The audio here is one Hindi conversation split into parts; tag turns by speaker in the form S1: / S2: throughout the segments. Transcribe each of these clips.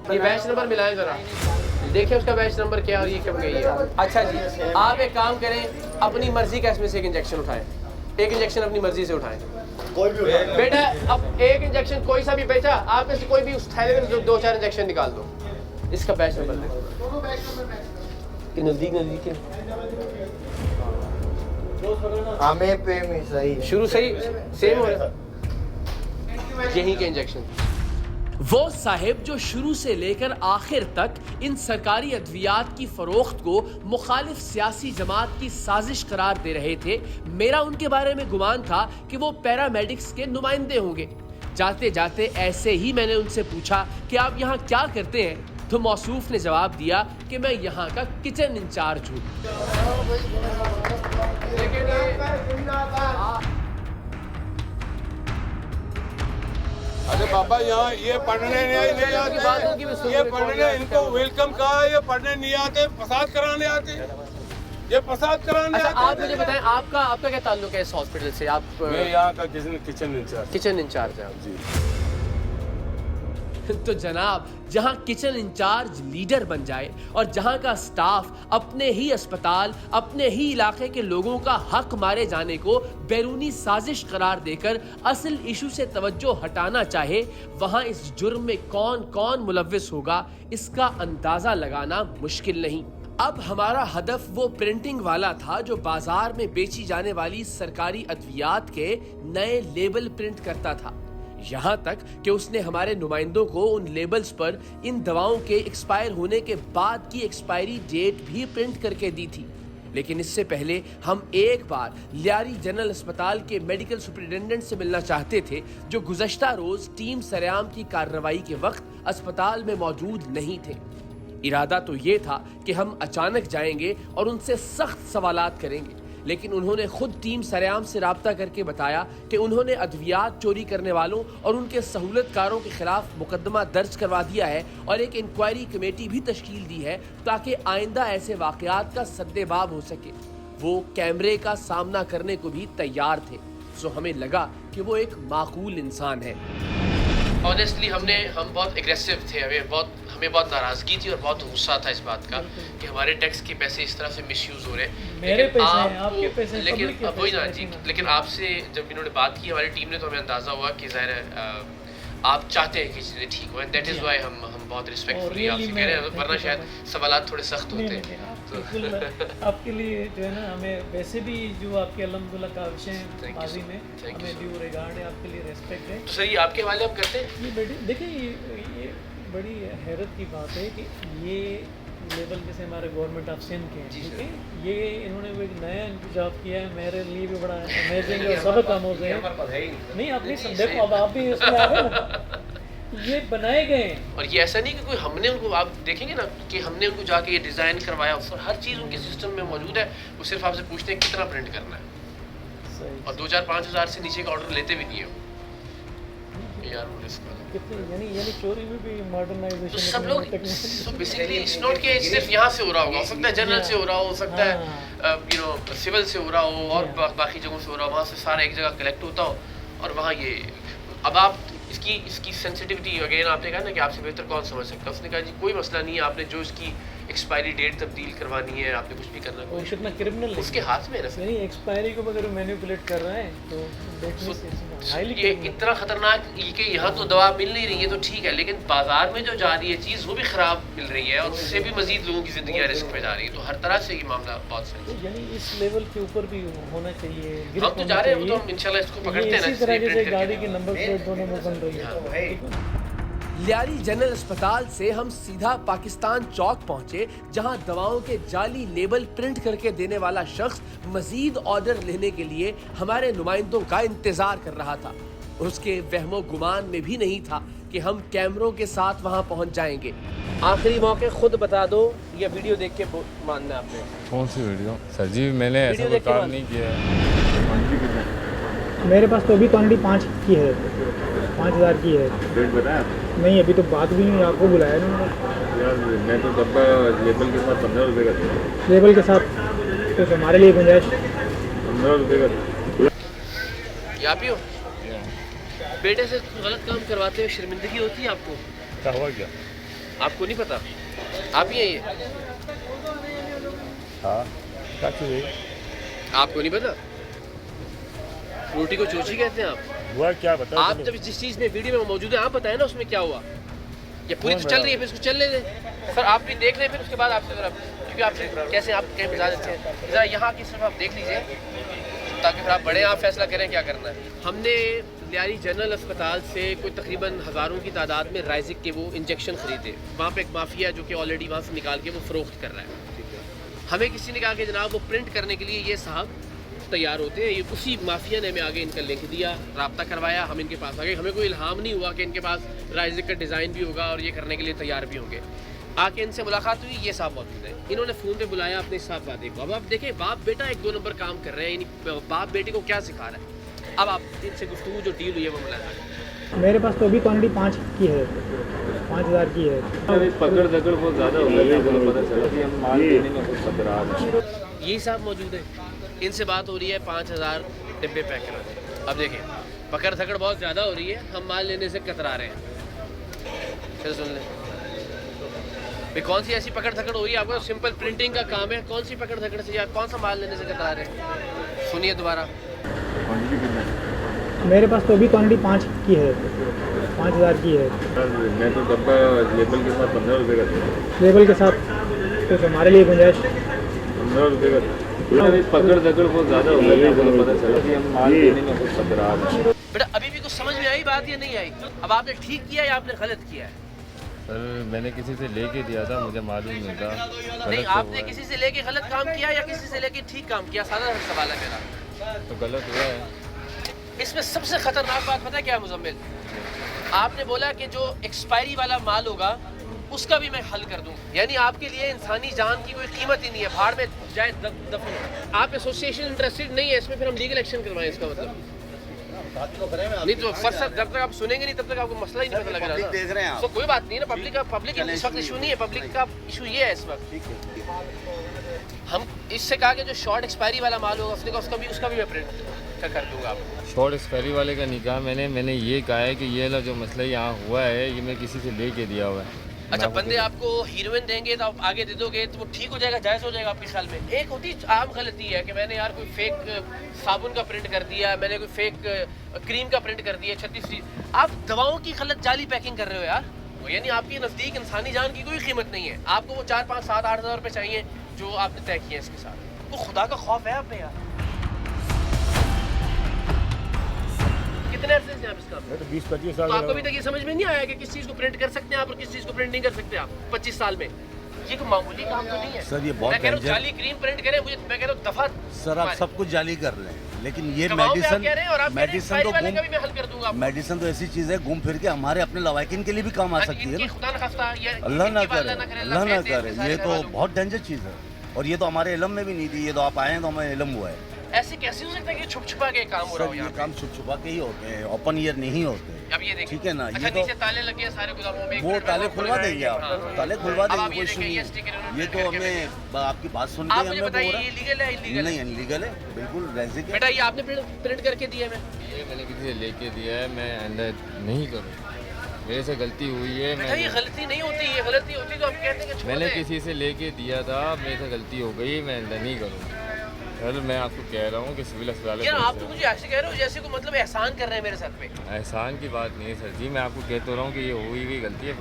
S1: ये बैच नंबर मिलाएं जरा, देखिए उसका बैच नंबर क्या है और ये कब गई है। अच्छा जी, आप एक काम करें, अपनी मर्जी का इसमें से एक इंजेक्शन उठाएं, एक इंजेक्शन अपनी मर्जी से उठाएं। कोई भी बेटा, अब एक इंजेक्शन कोई सा भी बेचा, आप में से कोई भी उस थैले में दो चार इंजेक्शन निकाल दो। इसका बैच नंबर दे दो, नजदीक नजदीक
S2: हमें पे में सही
S1: शुरू से ही सेम हो रहा, यही के इंजेक्शन।
S3: वो साहिब जो शुरू से लेकर आखिर तक इन सरकारी अद्वियात की फरोख्त को मुखालिफ सियासी जमात की साजिश करार दे रहे थे, मेरा उनके बारे में गुमान था कि वो पैरामेडिक्स के नुमाइंदे होंगे। जाते जाते ऐसे ही मैंने उनसे पूछा कि आप यहाँ क्या करते हैं, तो मौसूफ ने जवाब दिया कि मैं यहाँ का किचन इंचार्ज हूँ।
S4: अरे बाबा, यहाँ ये पढ़ने नहीं आते, ये पढ़ने इनको वेलकम कहा, ये पढ़ने नहीं आते, फसाद कराने आते, ये फसाद कराने
S1: अच्छा,
S4: आते।
S1: आप मुझे बताएं, आपका क्या ताल्लुक है इस हॉस्पिटल से? आप
S4: मैं यहाँ का किचन
S1: इंचार्ज हैं
S4: जी।
S3: तो जनाब, जहां किचन इंचार्ज लीडर बन जाए और जहां का स्टाफ अपने ही अस्पताल, अपने ही इलाके के लोगों का हक मारे जाने को बैरूनी साजिश करार देकर असल इशू से तवज्जो हटाना चाहे, वहां इस जुर्म में कौन कौन मुलव्विस होगा, इसका अंदाजा लगाना मुश्किल नहीं। अब हमारा हदफ वो प्रिंटिंग वाला था जो बाजार में बेची जाने वाली सरकारी अद्वियात के नए लेबल प्रिंट करता था, यहाँ तक कि उसने हमारे नुमाइंदों को उन लेबल्स पर इन दवाओं के एक्सपायर होने के बाद की एक्सपायरी डेट भी प्रिंट करके दी थी। लेकिन इससे पहले हम एक बार लियारी जनरल अस्पताल के मेडिकल सुपरिटेंडेंट से मिलना चाहते थे, जो गुज़श्ता रोज टीम सरेआम की कार्रवाई के वक्त अस्पताल में मौजूद नहीं थे। इरादा तो ये था कि हम अचानक जाएंगे और उनसे सख्त सवालात करेंगे, लेकिन उन्होंने खुद टीम सरेआम से राब्ता करके बताया कि उन्होंने अद्वियात चोरी करने वालों और उनके सहूलतकारों के खिलाफ मुकदमा दर्ज करवा दिया है और एक इंक्वायरी कमेटी भी तश्कील दी है ताकि आइंदा ऐसे वाक़यात का सद्देबाब हो सके। वो कैमरे का सामना करने को भी तैयार थे, सो हमें लगा कि वो एक माकूल इंसान है।
S1: ऑनेस्टली हम बहुत एग्रेसिव थे, हमें बहुत नाराज़गी थी और बहुत गुस्सा था इस बात का कि हमारे टैक्स के पैसे इस तरह से मिसयूज़ हो रहे हैं।
S5: मेरे पैसे हैं, आपके पैसे हैं,
S1: लेकिन अब वही ना जी, लेकिन आपसे जब इन्होंने बात की हमारी टीम ने, तो हमें अंदाज़ा हुआ कि ज़ाहिर है आप चाहते हैं कि चीज़ें ठीक हो, दैट इज़ वाई हम बहुत रिस्पेक्टफुली आपसे कह रहे हैं, वरना शायद सवालात थोड़े सख्त होते हैं।
S5: आपके लिए जो है ना, हमें वैसे भी जो आपके अल्हम्दुलिल्लाह का विषय है माजी में, हमें ड्यू रिगार्ड है, आपके लिए रिस्पेक्ट है।
S1: तो सर ये आपके हवाले आप करते हैं?
S5: ये बेटी देखिए, ये बड़ी हैरत की बात है कि ये लेवल जैसे हमारे गवर्नमेंट ऑफ सिंध के हैं, ठीक है, ये इन्होंने वो एक नया इंतजाम किया है, मेरे लिए भी बड़ा अमेजिंग और सबक आमोज़ है। नहीं, आप नहीं देखो, अब आप भी उसमें आ गए ना, ये बनाए गए हैं।
S1: और ये ऐसा नहीं कि कोई हमने उनको, आप देखेंगे ना कि हमने उनको जाके ये डिज़ाइन करवाया, और हर चीज़ उनके सिस्टम में मौजूद है, वो सिर्फ आपसे पूछते हैं कितना प्रिंट करना है, और 2-4-5 हज़ार से नीचे का ऑर्डर लेते भी नहीं है यार। वो रिस्क
S5: कितने यानी चोरी में भी मॉडर्नाइजेशन,
S1: सब लोग बेसिकली इट्स नॉट कि सिर्फ यहाँ से हो रहा होगा, हो सकता है जनरल से हो रहा हो सकता है यू नो सिविल से हो रहा हो, और बाकी जगहों से हो रहा हो, वहाँ से सारा एक जगह कलेक्ट होता हो, और वहाँ ये अब आप इसकी सेंसिटिविटी अगेन आपने कहा ना कि आपसे बेहतर कौन समझ सकता है। उसने कहा जी कोई मसला नहीं है, आपने जो इसकी एक्सपायरी डेट तब्दील करवानी है, आपने कुछ भी करना है,
S5: कितना क्रिमिनल
S1: उसके हाथ में है ना।
S5: यानी एक्सपायरी को अगर मैनिपुलेट कर रहा है तो
S1: ये इतना खतरनाक कि यहाँ तो दवा मिल नहीं रही है तो ठीक है, लेकिन बाजार में जो जा रही है चीज़ वो भी ख़राब मिल रही है, और उससे भी मजीद लोगों की ज़िंदगी रिस्क में जा रही है। तो हर तरह से ये मामला बहुत सही,
S5: यानी इस लेवल के ऊपर भी होना चाहिए।
S1: हम तो जा रहे हैं, वो तो हम इंशाल्लाह इसको पकड़ते हैं ना,
S5: इसी तरह जैसे गाड़ी की नंबर प्लेट दोनों में बन रही है।
S3: लियारी जनरल अस्पताल से हम सीधा पाकिस्तान चौक पहुंचे, जहां दवाओं के जाली लेबल प्रिंट करके देने वाला शख्स मजीद ऑर्डर लेने के लिए हमारे नुमाइंदों का इंतजार कर रहा था। उसके वहमो गुमान में भी नहीं था कि हम कैमरों के साथ वहां पहुंच जाएंगे।
S1: आखिरी मौके खुद बता दो या वीडियो देख के मानना है आपने?
S6: कौन सी वीडियो? सर जी मैंने ऐसा कोई काम नहीं किया है।
S7: मेरे पास तो अभी क्वान्टिटी 5 की है, 5000 की है।
S8: डेट बताया?
S7: नहीं, अभी तो बात भी नहीं, आपको बुलाया ना
S8: यार। मैं तो डब्बा लेबल के साथ 15 रुपये का था।
S7: लेबल के साथ तो हमारे लिए गुंजाइश
S8: 15 रुपये का था।
S1: क्या पियो बेटे से गलत काम करवाते हुए शर्मिंदगी होती है आपको?
S8: क्या हुआ क्या?
S1: आपको नहीं पता? आप ही हैं ये?
S6: हाँ क्या चीज़ है?
S1: आपको नहीं पता? रोटी को चोची कहते हैं आप?
S6: हुआ क्या बताओ?
S1: आप जब जिस चीज़ में वीडियो में मौजूद है आप बताएं ना उसमें क्या हुआ। ये पूरी तो चल रही है, फिर इसको चलने दें सर। आप भी देख लें फिर उसके बाद आपसे ज़रा, क्योंकि आपसे कैसे आप कहीं बता देते हैं, ज़रा यहाँ की सिर्फ आप देख लीजिए ताकि फिर आप बड़े आप फैसला करें क्या करना है। हमने लियारी जनरल अस्पताल से कोई तकरीबन हज़ारों की तादाद में राइजिक के वो इंजेक्शन ख़रीदे। वहाँ पे एक माफिया जो कि ऑलरेडी वहाँ से निकाल के वो फ़रोख्त कर रहा है। हमें किसी ने कहा कि जनाब वो प्रिंट करने के लिए ये साहब तैयार होते हैं। ये उसी माफिया ने हमें आगे इनका लिंक दिया, रब्ता करवाया, हम इनके पास आ गए। हमें कोई इल्हाम नहीं हुआ कि इनके पास राइजिक का डिज़ाइन भी होगा और ये करने के लिए तैयार भी होंगे। आके इनसे मुलाकात हुई, ये साहब मौजूद है। इन्होंने फ़ोन पे बुलाया अपने साहब वादे को। अब आप देखें बाप बेटा एक दो नंबर काम कर रहे हैं, बाप बेटे को क्या सिखा रहा है। अब आप इनसे गुफ्तगू जो डील हुई है वो मुलाकात।
S7: मेरे पास तो अभी क्वान्टिटी 5 की है, 5000 की है।
S8: पकड़ दकड़ बहुत ज़्यादा हो गई है, पता चला कि हम माल देने में कुछ खतरा है।
S1: यही साहब मौजूद है, इनसे बात हो रही है 5000 डिब्बे पैक कराने। अब देखें पकड़ धकड़ बहुत ज़्यादा हो रही है, हम माल लेने से कतरा रहे हैं। फिर सुन लें भाई कौन सी ऐसी पकड़ धकड़ हो रही है। आपका सिंपल प्रिंटिंग का काम है, कौन सी पकड़ धकड़ से या कौन सा माल लेने से कतरा रहे हैं। सुनिए दोबारा।
S7: मेरे पास तो अभी क्वान्टिटी 5 की है, 5000 की है।
S8: मैं तो डब्बा लेबल के साथ 15 रुपये का था।
S7: लेबल के साथ कुछ हमारे लिए गुंजाइश?
S8: 15 रुपये का था। पकड़ दकड़ बहुत ज़्यादा हो गई है, पता चला कि हम माल देने में कुछ खतरा है।
S1: बेटा अभी भी कुछ समझ में आई बात या नहीं आई? अब आपने ठीक किया या आपने गलत किया है?
S6: सर मैंने किसी से लेके दिया था, मुझे मालूम नहीं था।
S1: नहीं आपने किसी से लेके गलत काम किया या किसी से लेके ठीक काम किया? सादा सवाल है मेरा।
S6: तो गलत हुआ है।
S1: इसमें सबसे खतरनाक बात पता है क्या है मुजम्मिल? आपने बोला कि जो एक्सपायरी वाला माल होगा उसका भी मैं हल कर दूं, यानी आपके लिए इंसानी जान की कोई कीमत ही नहीं है, भाड़ में जाए दफन। आप एसोसिएशन इंटरेस्टेड नहीं है इसमें, फिर हम लीगल एक्शन करवाएं इसका मतलब नहीं तो फर्स्ट जब तक आप सुनेंगे नहीं तब तक आपको मसला ही नहीं पता लग रहा देख रहे हैं। तो कोई बात नहीं ना, पब्लिक इस वक्त इशू नहीं है, पब्लिक का इशू ये है इस वक्त। हम इससे कहा कि जो शॉर्ट एक्सपायरी वाला माल होगा उसका भी मैं प्रिंट कर दूंगा आपको।
S6: शॉर्ट एक्सपायरी वाले का नहीं कहा मैंने ये कहा है कि ये जो मसला यहाँ हुआ है ये मैं किसी से लेके दिया हुआ है।
S1: अच्छा बंदे आपको हीरोइन देंगे तो आप आगे दे दोगे तो वो ठीक हो जाएगा, जायज़ हो जाएगा आपके ख्याल में? एक होती आम गलती है कि मैंने यार कोई फेक साबुन का प्रिंट कर दिया, मैंने कोई फेक क्रीम का प्रिंट कर दिया 36। आप दवाओं की गलत जाली पैकिंग कर रहे हो यार, यानी आपके नज़दीक इंसानी जान की कोई कीमत नहीं है। आपको वो 4, 5, 7, 8 हज़ार रुपये चाहिए जो आपने तय किया इसके साथ। तो खुदा का खौफ है आप में यार। कितने अरसे से आप इसका?
S6: मैं तो 20-25 साल।
S1: तो आपको अभी तक ये समझ में नहीं आया कि किस चीज़ को प्रिंट कर सकते हैं आप और किस चीज़ को प्रिंट नहीं कर सकते आप 25 साल में? ये कोई मामूली काम तो नहीं है
S9: सर। ये बहुत
S1: मैं कह रहा हूँ जाली क्रीम प्रिंट करें, मुझे मैं कह रहा हूँ दफा।
S9: सर आप सब कुछ जाली कर रहे हैं, लेकिन ये
S1: मेडिसिन
S9: तो ऐसी चीज़ है घूम फिर के हमारे अपने लवाकिन के लिए भी काम आ सकती है ना। अल्लाह ना करे, ये तो बहुत डेंजर चीज़ है और ये तो हमारे इलम में भी नहीं थी। ये तो आप आए हैं तो हमें इलम हुआ है।
S1: ऐसे कैसे हो सकता है कि छुप छुपा के काम हो रहा हो?
S9: ये काम छुप छुपा के ही होते हैं, ओपन ईयर नहीं होते।
S1: अब ये देखिए,
S9: ठीक है ना।
S1: अच्छा,
S9: ये तो
S1: नीचे ताले लगे हैं सारे गोदामों में,
S9: वो ताले खुलवा देंगे आप, ताले खुलवा देंगे, कोई इशू नहीं। ये तो
S1: हमें
S9: हमें आपकी बात सुन के हमें
S1: बताइए ये लीगल है इलीगल?
S9: नहीं इलीगल है, बिल्कुल रेजिक है।
S1: बेटा ये आपने प्रिंट करके दिया है?
S6: ये मैंने किसी से लेके दिया है, मैं अंदर नहीं करूँ, मेरे से गलती हुई है।
S1: बेटा ये गलती नहीं होती, ये गलती होती तो हम कहते हैं कि
S6: मैंने किसी से लेके दिया था, मेरे से गलती हो गई, मैं अंदर नहीं करूँ। सर मैं आपको कह रहा हूँ कि सिविल अस्पताल
S1: यार आप तो मुझे ऐसे कह रहे हो जैसे को मतलब एहसान कर रहे हैं मेरे साथ पे।
S6: एहसान की बात नहीं है सर जी, मैं आपको कह तो रहा हूँ कि ये हुई हुई गलती है,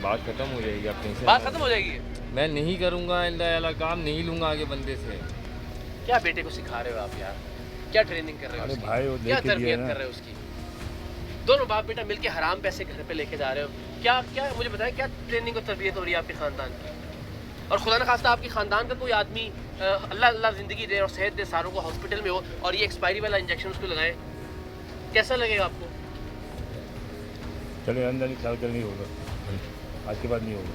S6: बात खत्म हो जाएगी अपने से।
S1: बात खत्म हो जाएगी?
S6: मैं नहीं करूँगा इंशाअल्लाह, काम नहीं लूँगा आगे बंदे से।
S1: क्या बेटे को सिखा रहे हो आप यार? क्या ट्रेनिंग कर रहे हो उसकी?
S6: भाई
S1: क्या तरबियत कर रहे हो उसकी? दोनों बाप बेटा मिलके हराम पैसे घर पे लेके जा रहे हो। क्या मुझे बताएं, क्या ट्रेनिंग और तरबियत हो रही है आपके ख़ानदान की? और खुदा न खास्ता आपके ख़ानदान का कोई आदमी अल्लाह ज़िंदगी दे और सेहत दे, सारों को हॉस्पिटल में हो और ये एक्सपायरी वाला इंजेक्शन उसको लगाएं, कैसा लगेगा आपको?
S6: चले अंदर ख्याल कर नहीं होगा, आज के बाद नहीं होगा।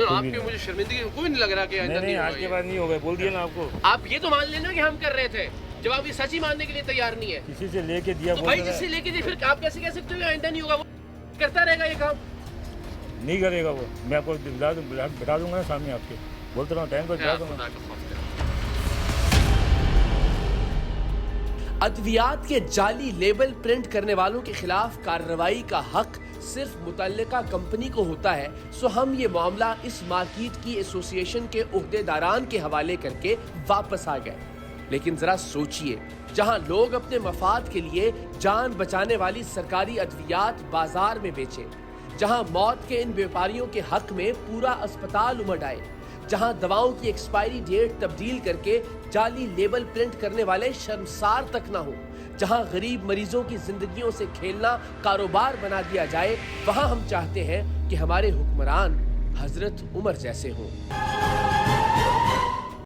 S1: आपकी मुझे शर्मिंदगी कोई नहीं लग रहा कि
S6: नहीं आज के बाद नहीं होगा, बोल दिया ना आपको।
S1: आप ये तो मान लेना कि हम कर रहे थे, जब आप ये सच ही मानने के लिए तैयार नहीं है।
S6: किसी से लेके दिया
S1: तो भाई जिससे लेके दिया फिर आप कैसे कह सकते हो आइंदा नहीं होगा? वो करता रहेगा ये काम,
S6: नहीं करेगा वो। मैं आपको बिठा दूंगा ना सामने आपके, बोलते रहा टाइम पर बिठा दूंगा।
S3: अद्वियात के जाली लेबल प्रिंट करने वालों के खिलाफ कार्रवाई का हक सिर्फ मुतल्लिका कंपनी को होता है, सो हम ये मामला इस मार्केट की एसोसिएशन के ओहदेदारान के हवाले करके वापस आ गए। लेकिन जरा सोचिए, जहां लोग अपने मफाद के लिए जान बचाने वाली सरकारी अद्वियात बाजार में बेचे, जहां मौत के इन व्यापारियों के हक में पूरा अस्पताल उमड़ आए, जहां दवाओं की एक्सपायरी डेट तब्दील करके जाली लेबल प्रिंट करने वाले शर्मसार तक ना हो, जहां गरीब मरीजों की जिंदगियों से खेलना कारोबार बना दिया जाए, वहां हम चाहते हैं कि हमारे हुक्मरान हजरत उमर जैसे हों।